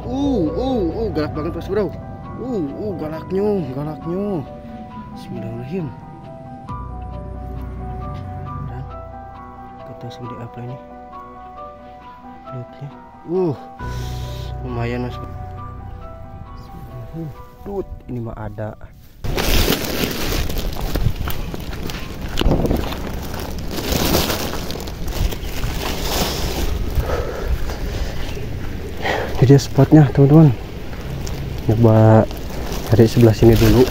Galak banget Mas Bro. Galaknya. Bismillahirrahmanirrahim. Dan kata segede apa ini? Belutnya. Lumayan Mas. Tut, ini mah ada. Ini dia spotnya teman-teman. Coba cari sebelah sini dulu.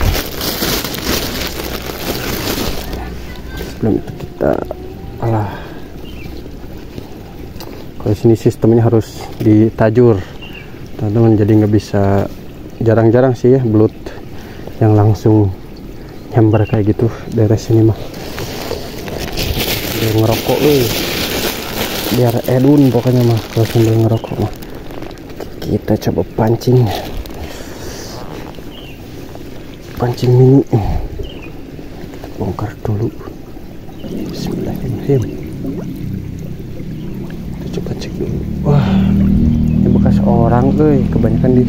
Sebelum itu kita kalau sini sistemnya harus ditajur teman-teman, jadi nggak bisa, jarang-jarang sih ya belut yang langsung nyambar kayak gitu daerah sini mah. Dia ngerokok biar edun pokoknya mah kalau sambil ngerokok mah. Kita coba pancing mini, kita bongkar dulu. Bismillahirrahmanirrahim. Kita coba cek dulu. Wah, ini bekas orang kebanyakan di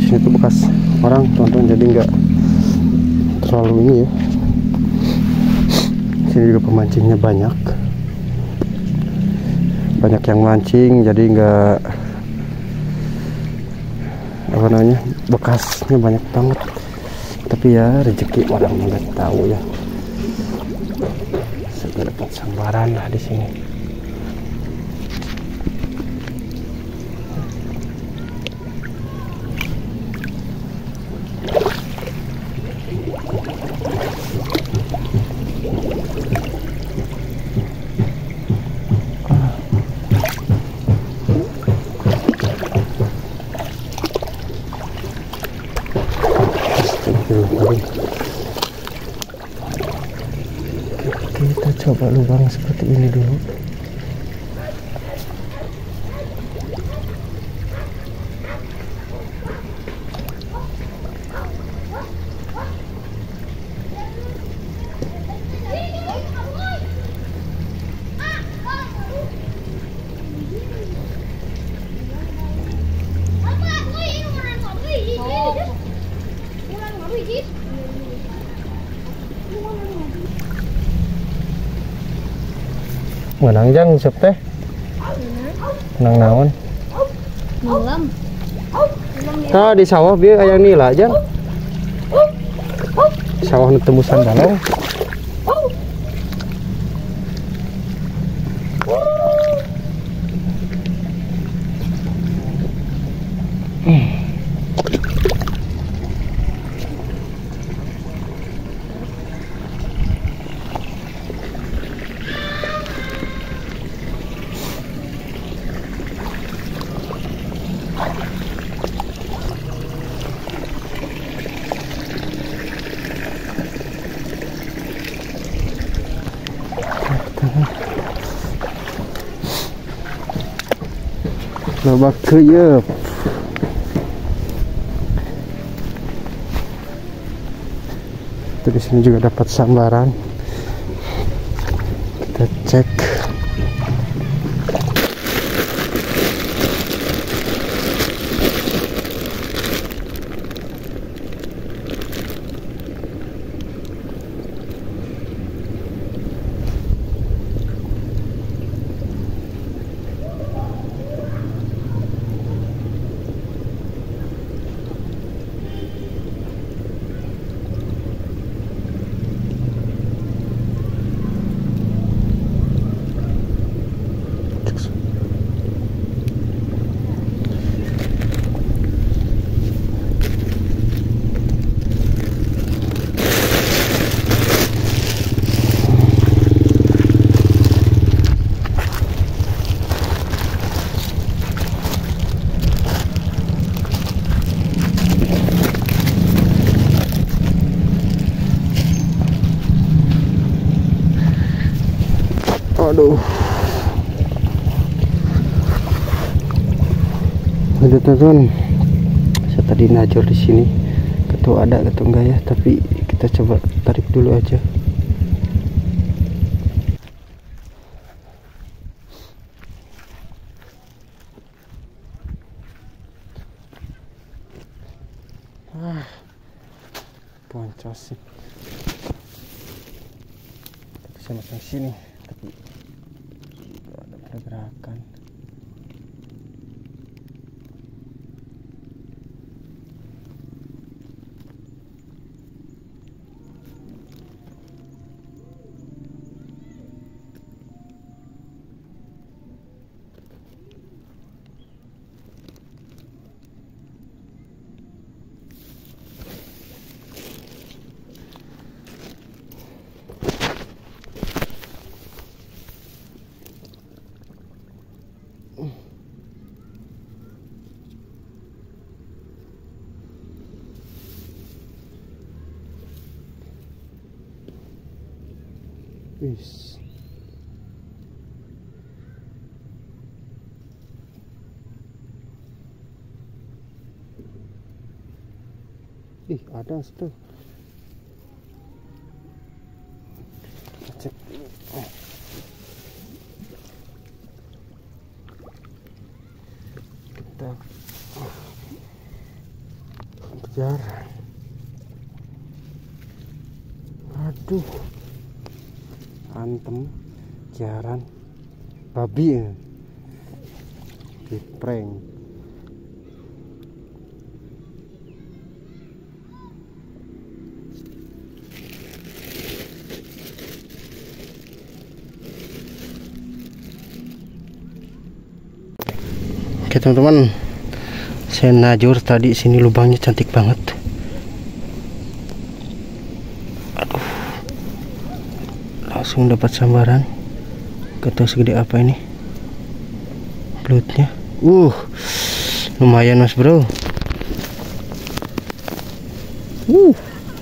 sini tuh bekas orang teman-teman, jadi nggak terlalu ini ya. Sini juga pemancingnya banyak yang mancing, jadi nggak bekasnya banyak banget. Tapi ya rezeki orang nggak tahu ya. Segera dapat sambaran lah di sini. Kita coba lubang seperti ini dulu. Menang jang siap teh? Menang naon? Malam. Nah di sawah biar ayang nila jang. Sawah nu tembusan balong. Lobak keyep. Di sini juga dapat sambaran. Kita cek. Aduh. Aduh teman-teman, saya tadi najor di sini, ketemu ada atau enggak ya, tapi kita coba tarik dulu aja. Boncos sih. Bisa masang sini, tapi gak ada pergerakan. Wis. Ih, ada situ. Cek. Kita kejar. Aduh. Antem, jaran, babi ya, di prank. Oke teman-teman, saya najur tadi, sini lubangnya cantik banget. Langsung dapat sambaran. Gak tahu segede apa ini belutnya. Lumayan mas bro.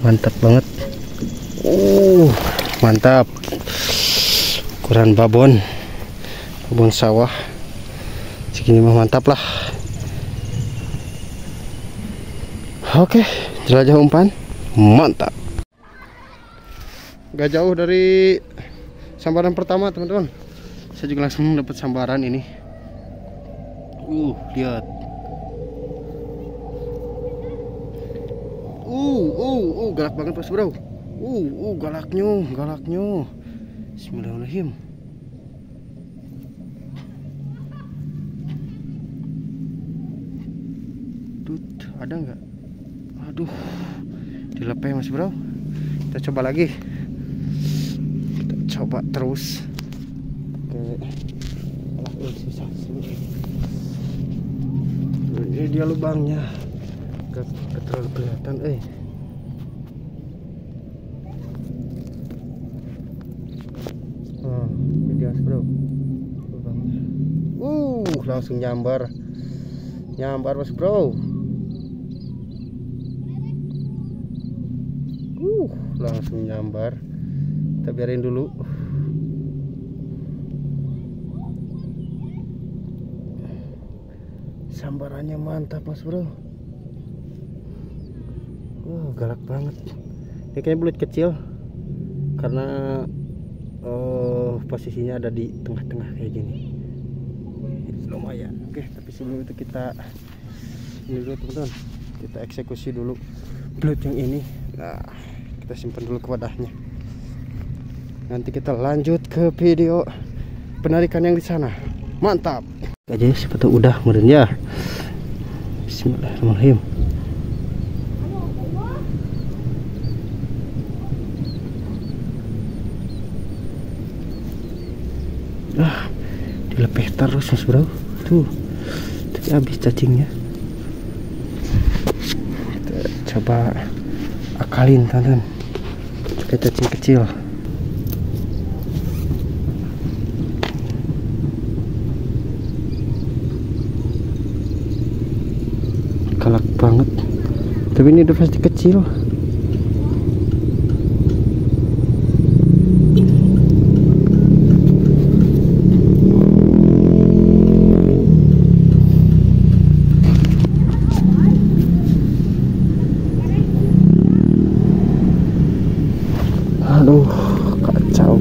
Mantap banget. Mantap. Ukuran babon sawah segini mah mantap lah. Oke, jelajah umpan mantap. Gak jauh dari sambaran pertama teman-teman. Saya juga langsung dapat sambaran ini. Lihat. Galak banget mas bro. Galaknya. Bismillahirrahmanirrahim. Ada nggak? Aduh, dilepeh mas bro. Kita coba lagi. Coba terus. Susah sih. Ini dia lubangnya. Gak terlalu kelihatan. Ini dia bro. Lubangnya. Langsung nyambar mas bro. Langsung nyambar. Kita biarin dulu. Sambarannya mantap mas bro. Galak banget. Ini kayaknya belut kecil karena posisinya ada di tengah-tengah kayak gini. Lumayan. Oke, tapi sebelum itu kita ini dulu teman-teman. Kita eksekusi dulu belut yang ini. Nah, kita simpan dulu ke wadahnya. Nanti kita lanjut ke video penarikan yang di sana. Mantap. Aja seperti udah meren ya. Bismillahirrahmanirrahim. Dilepeh terus mas bro. Tuh, tapi habis cacingnya. Kita coba akalin teman-teman. Pakai cacing kecil. Galak banget, tapi ini udah pasti kecil. Aduh, kacau.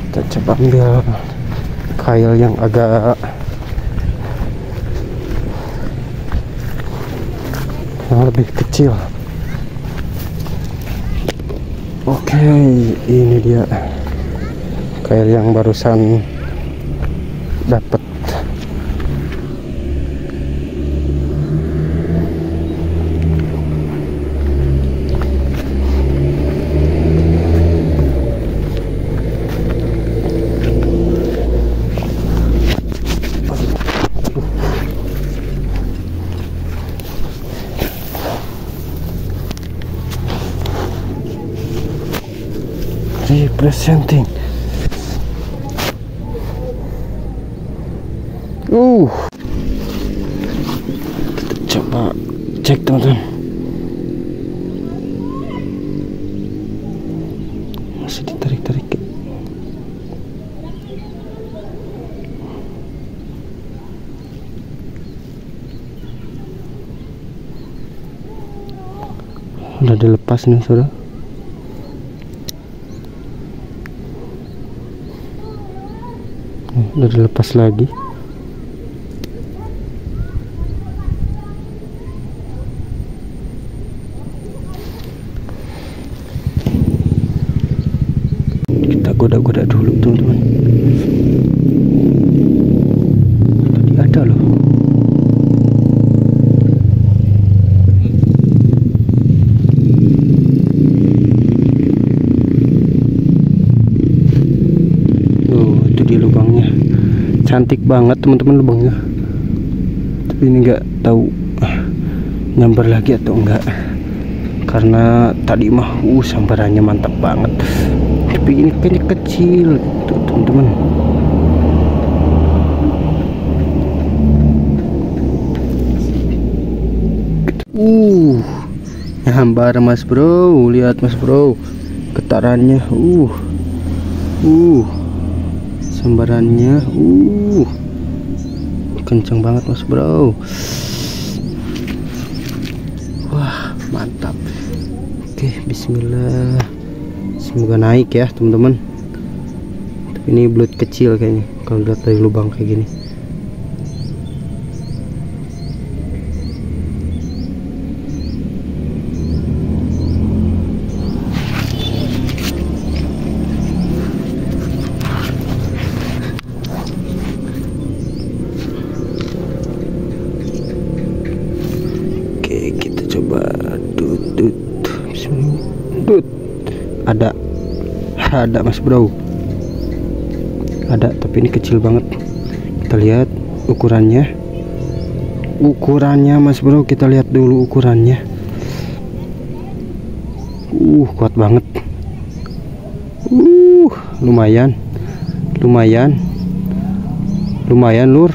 Kita coba ambil kail yang agak yang lebih kecil. Oke, ini dia kail yang barusan dapat. Representing. Kita coba cek teman-teman. Masih ditarik-tarik. Udah dilepas nih saudara. Udah dilepas lagi. Kita goda-goda dulu teman-teman. Tadi ada loh. Itu di lubangnya. Cantik banget teman-teman lubangnya, tapi ini nggak tahu nyambar lagi atau enggak, karena tadi mah sambarannya mantap banget, tapi ini kayaknya kecil gitu teman-teman. Nyambar mas bro, lihat mas bro getarannya, sambarannya kenceng banget mas bro. Wah mantap. Oke, bismillah, semoga naik ya teman-teman. Tapi ini belut kecil kayaknya kalau lihat dari lubang kayak gini. Ada mas bro, ada, tapi ini kecil banget. Kita lihat ukurannya mas bro, kita lihat dulu ukurannya. Kuat banget. Lumayan lur,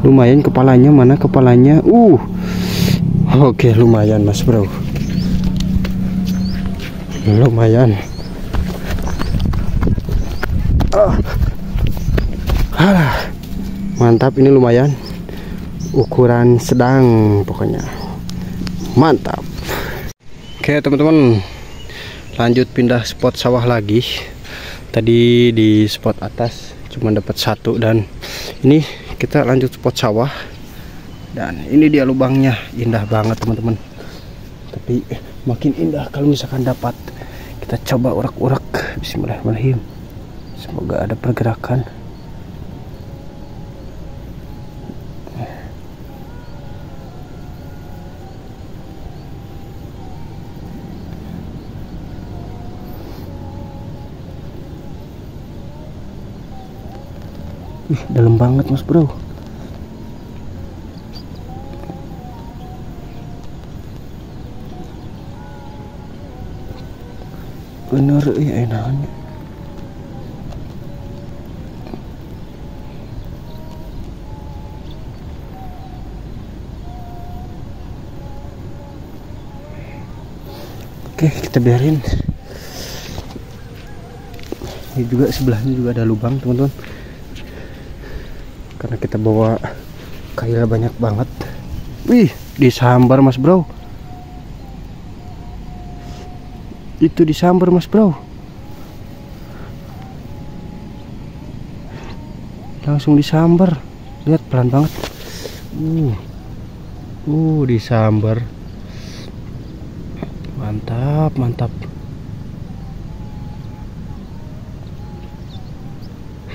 lumayan. Kepalanya mana kepalanya? Oke, lumayan mas bro, lumayan. Mantap, ini lumayan, ukuran sedang pokoknya, mantap. Oke teman-teman, lanjut pindah spot sawah lagi. Tadi di spot atas cuma dapat satu, dan ini kita lanjut spot sawah, dan ini dia lubangnya. Indah banget teman-teman, tapi makin indah kalau misalkan dapat. Kita coba urak-urak. Bismillahirrahmanirrahim, semoga ada pergerakan. Dalam banget mas bro. Bener ya enaknya. Oke, kita biarin. Ini juga sebelahnya juga ada lubang teman-teman, karena kita bawa kail banyak banget. Wih, disambar mas bro. Itu disambar mas bro, langsung disambar. Lihat, pelan banget. Disambar. Mantap, mantap.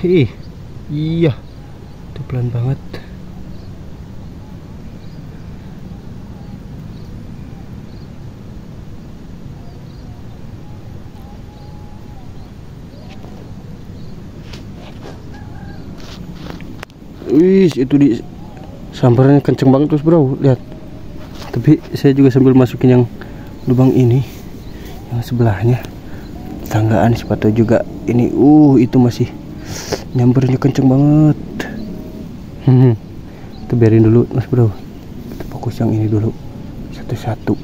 Iya, itu pelan banget. Wih, itu di sambarannya kenceng banget terus bro, lihat. Tapi saya juga sambil masukin yang lubang ini, yang sebelahnya tanggaan, siapa tahu juga ini. Itu masih nyambernya kenceng banget. Itu biarin dulu mas bro, kita fokus yang ini dulu satu-satu.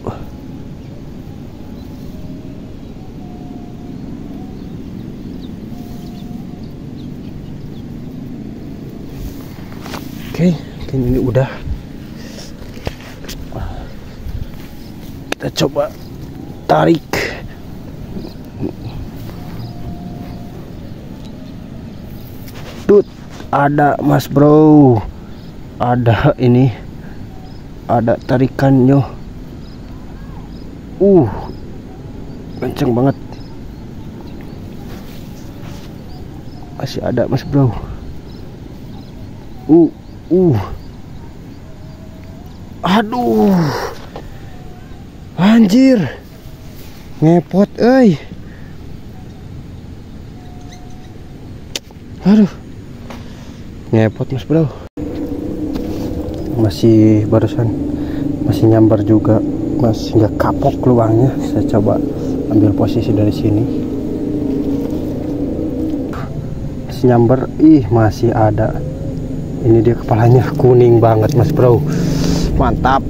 Oke, ini udah. Kita coba tarik. Tut, ada mas bro. Ada ini. Ada tarikannya. Kenceng banget. Masih ada mas bro. Aduh, anjir, ngepot, aduh, ngepot mas bro. Masih barusan, masih nyambar juga, masih nggak kapok lubangnya. Saya coba ambil posisi dari sini, masih nyambar, masih ada. Ini dia kepalanya kuning banget mas bro. Mantap,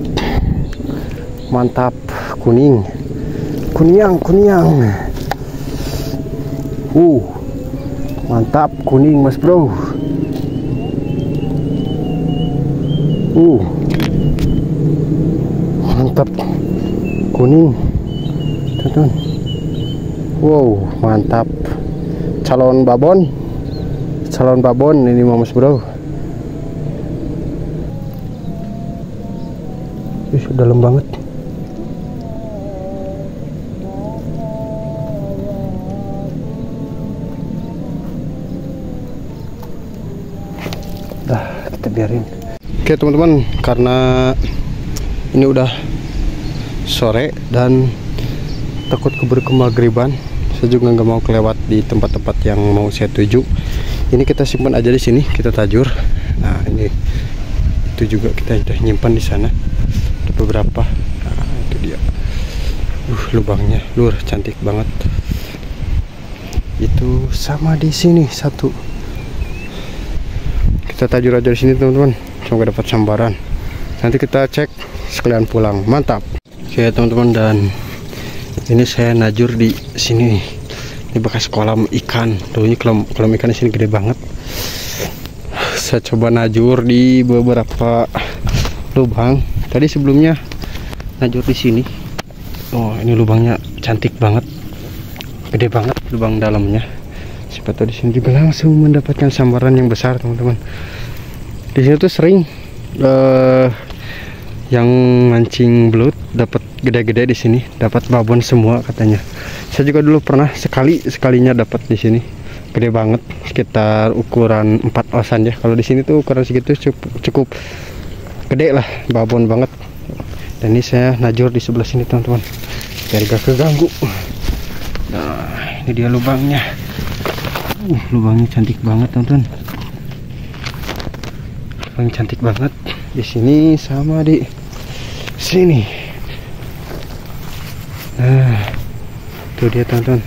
mantap, kuning, kunyang, mantap, kuning mas bro. Mantap, kuning, tonton. Wow, mantap, calon babon ini mas bro. Dalam banget. Dah, kita biarin. Oke teman-teman, karena ini udah sore dan takut keburu kemagriban, saya juga nggak mau kelewat di tempat-tempat yang mau saya tuju. Ini kita simpan aja di sini, kita tajur. Nah ini, itu juga kita udah nyimpan di sana. Beberapa. Nah, itu dia. Lubangnya lur cantik banget. Itu sama di sini satu. Kita tajur aja di sini teman-teman, semoga dapat sambaran. Nanti kita cek sekalian pulang. Mantap. Oke teman-teman, dan ini saya najur di sini. Ini bekas kolam ikan. Dulunya kolam ikan di sini gede banget. Saya coba najur di beberapa lubang. Tadi sebelumnya najur di sini. Ini lubangnya cantik banget, gede banget lubang dalamnya. Siapa tahu di sini juga langsung mendapatkan sambaran yang besar teman-teman. Di sini tuh sering yang mancing belut dapat gede-gede di sini, dapat babon semua katanya. Saya juga dulu pernah sekalinya dapat di sini, gede banget, sekitar ukuran 4 osan ya. Kalau di sini tuh ukuran segitu cukup gede lah, babon banget. Dan ini saya najur di sebelah sini teman-teman, biar gak keganggu. Nah ini dia lubangnya. Lubangnya cantik banget teman-teman. Lubangnya cantik banget di sini sama di sini. Nah itu dia teman-teman.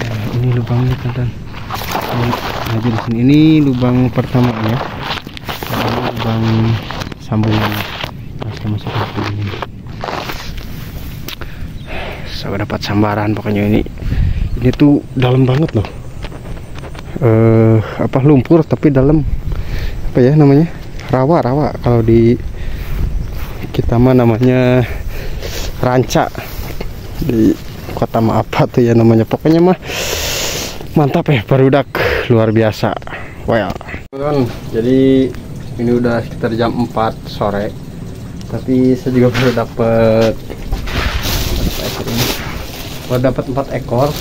Nah, ini lubangnya teman-teman. Aja di sini. Ini lubang pertamanya, lubang sambungan. Kita masukkan ke ini. Saya dapat sambaran pokoknya ini. Ini tuh dalam banget loh. Lumpur tapi dalam, apa ya namanya, rawa. Kalau di kita mah namanya ranca, di kota mah apa tuh ya namanya. Pokoknya mah mantap ya, barudak luar biasa. Well teman-teman, jadi ini udah sekitar jam 4 sore. Tapi saya juga baru dapat baru dapat 4 ekor.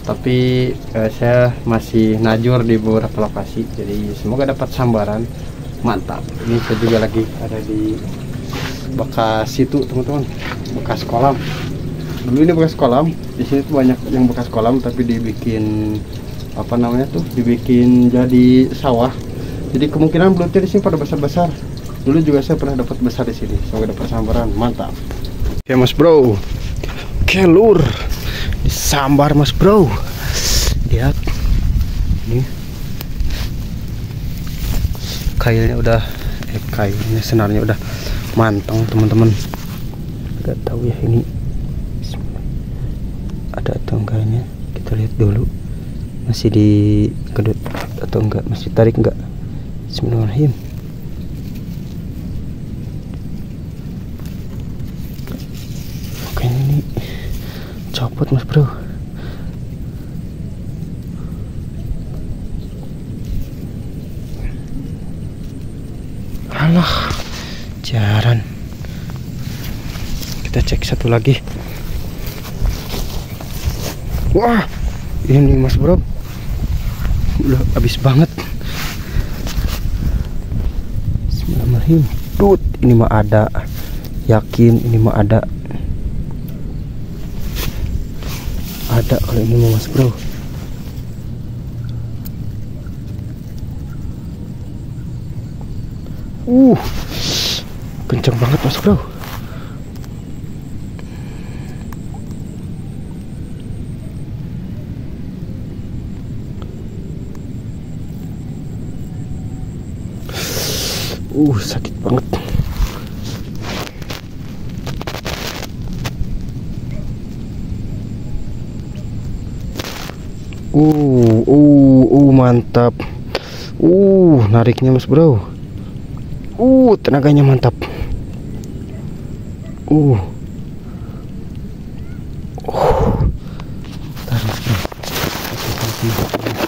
Tapi saya masih najur di beberapa lokasi. Jadi semoga dapat sambaran. Mantap. Ini saya juga lagi ada di bekas situ teman-teman, bekas kolam. Dulu ini bekas kolam, di sini tuh banyak yang bekas kolam tapi dibikin apa namanya tuh, dibikin jadi sawah. Jadi kemungkinan belutnya di sini pada besar-besar. Dulu juga saya pernah dapat besar di sini. Semoga dapat sambaran, mantap. Oke Mas Bro, oke lur disambar Mas Bro. Lihat ini kailnya udah kailnya senarnya udah manteng teman-teman. Gak tahu ya ini ada atau enggaknya, kita lihat dulu masih di kedut atau enggak, masih tarik enggak. Bismillahirrahmanirrahim. Oke ini copot Mas Bro. Alah jaran. Kita cek satu lagi. Wah, ini Mas Bro, udah habis banget. Bismillahirrahmanirrahim. Tut, ini mah ada. Yakin ini mah ada. Ada kalau ini mah Mas Bro. Kencang banget Mas Bro. Sakit banget. Mantap. Nariknya Mas Bro. Tenaganya mantap. Tarik Bro.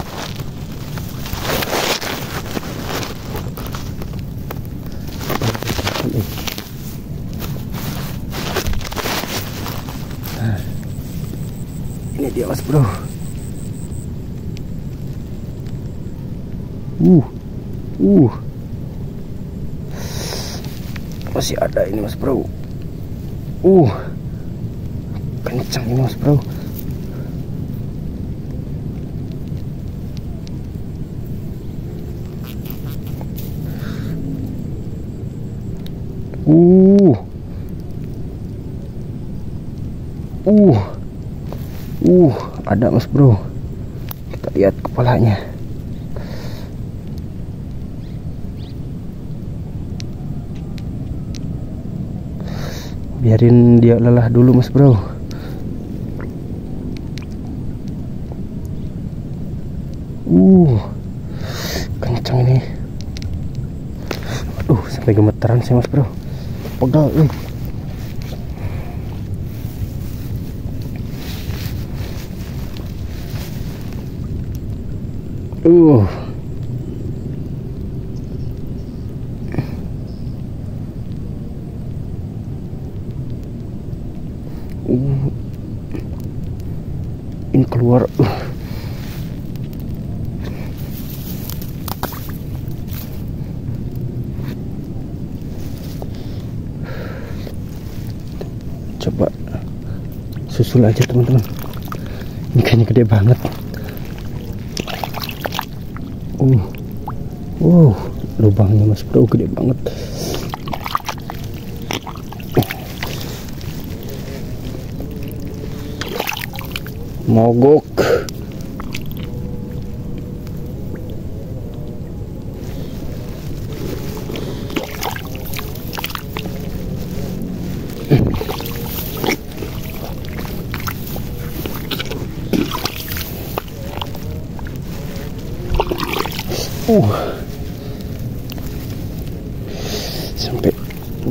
Nah, ini dia Mas Bro. Masih ada ini Mas Bro. Kencang ini Mas Bro. Ada Mas Bro. Kita lihat kepalanya. Biarin dia lelah dulu Mas Bro. Kencang ini. Aduh, sampai gemeteran sih Mas Bro. Pegal, ini keluar. Coba susul aja teman-teman. Ini kayaknya gede banget. Lubangnya Mas Bro gede banget. Mogok. Sampai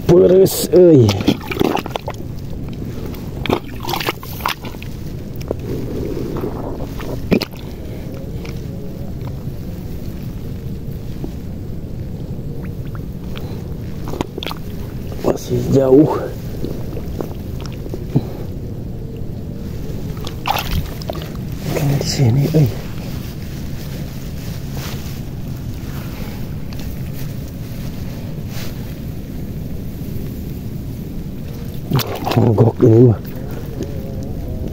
beres, masih jauh. Kan di sini, mogok ini mah.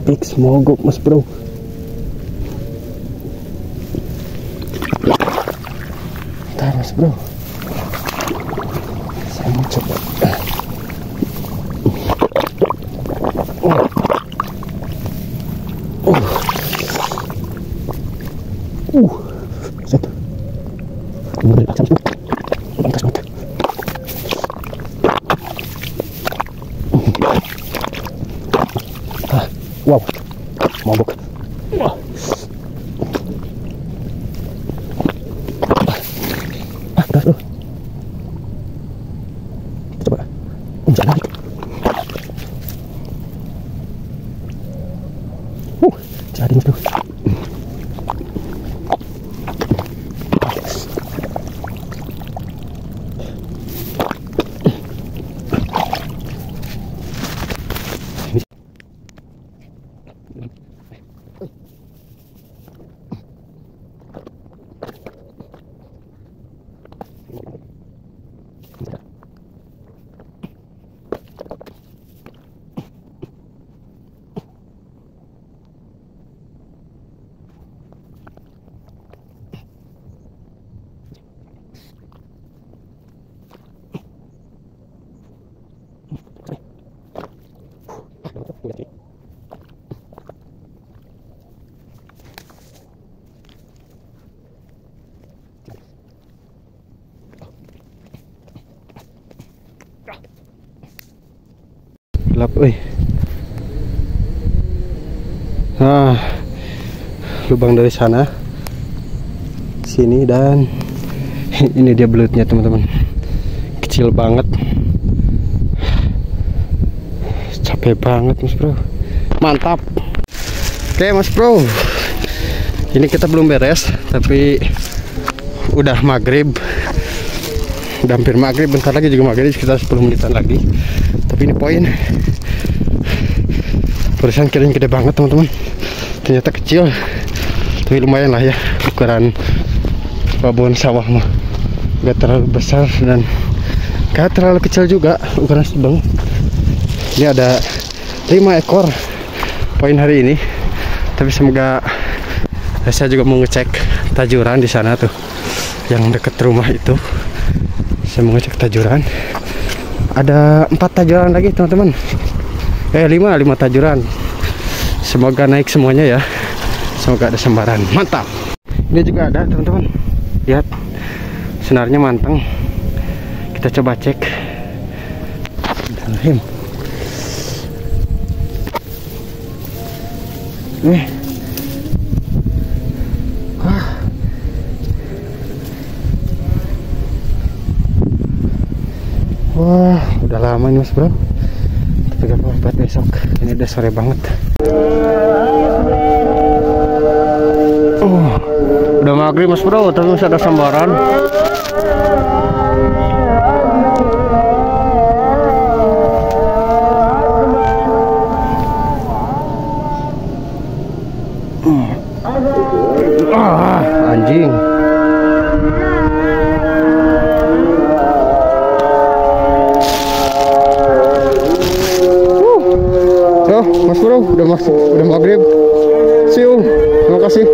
Fix mogok Mas Bro. Bentar Mas Bro. Saya mau coba. Set. Ini pasang semua. Pantas banget. Wow, mogok. Wah. Beras Bro. Coba. Jalan. Jadi Mas Bro. Gelap, nah, lubang dari sana sini, dan ini dia belutnya teman-teman, kecil banget, capek banget Mas Bro, mantap. Oke Mas Bro, ini kita belum beres tapi udah maghrib, udah hampir maghrib, bentar lagi juga maghrib, sekitar 10 menitan lagi. Tapi ini poin, barusan kirain gede banget teman-teman, ternyata kecil, tapi lumayan lah ya, ukuran babon sawah mah gak terlalu besar dan gak terlalu kecil juga, ukuran sedang. Ini ada 5 ekor poin hari ini, tapi semoga, saya juga mau ngecek tajuran di sana tuh, yang deket rumah itu. Saya mau ngecek tajuran. Ada 4 tajuran lagi teman-teman, 5 tajuran. Semoga naik semuanya ya, semoga ada sembaran, mantap. Ini juga ada teman-teman, lihat senarnya manteng. Kita coba cek. Bismillahirrahmanirrahim. Wah, udah lama ini Mas Bro, tapi gak apa-apa buat besok. Ini udah sore banget. Udah maghrib Mas Bro, tapi masih ada sambaran. Anjing. Mas Bro, udah maghrib. See you. Terima kasih.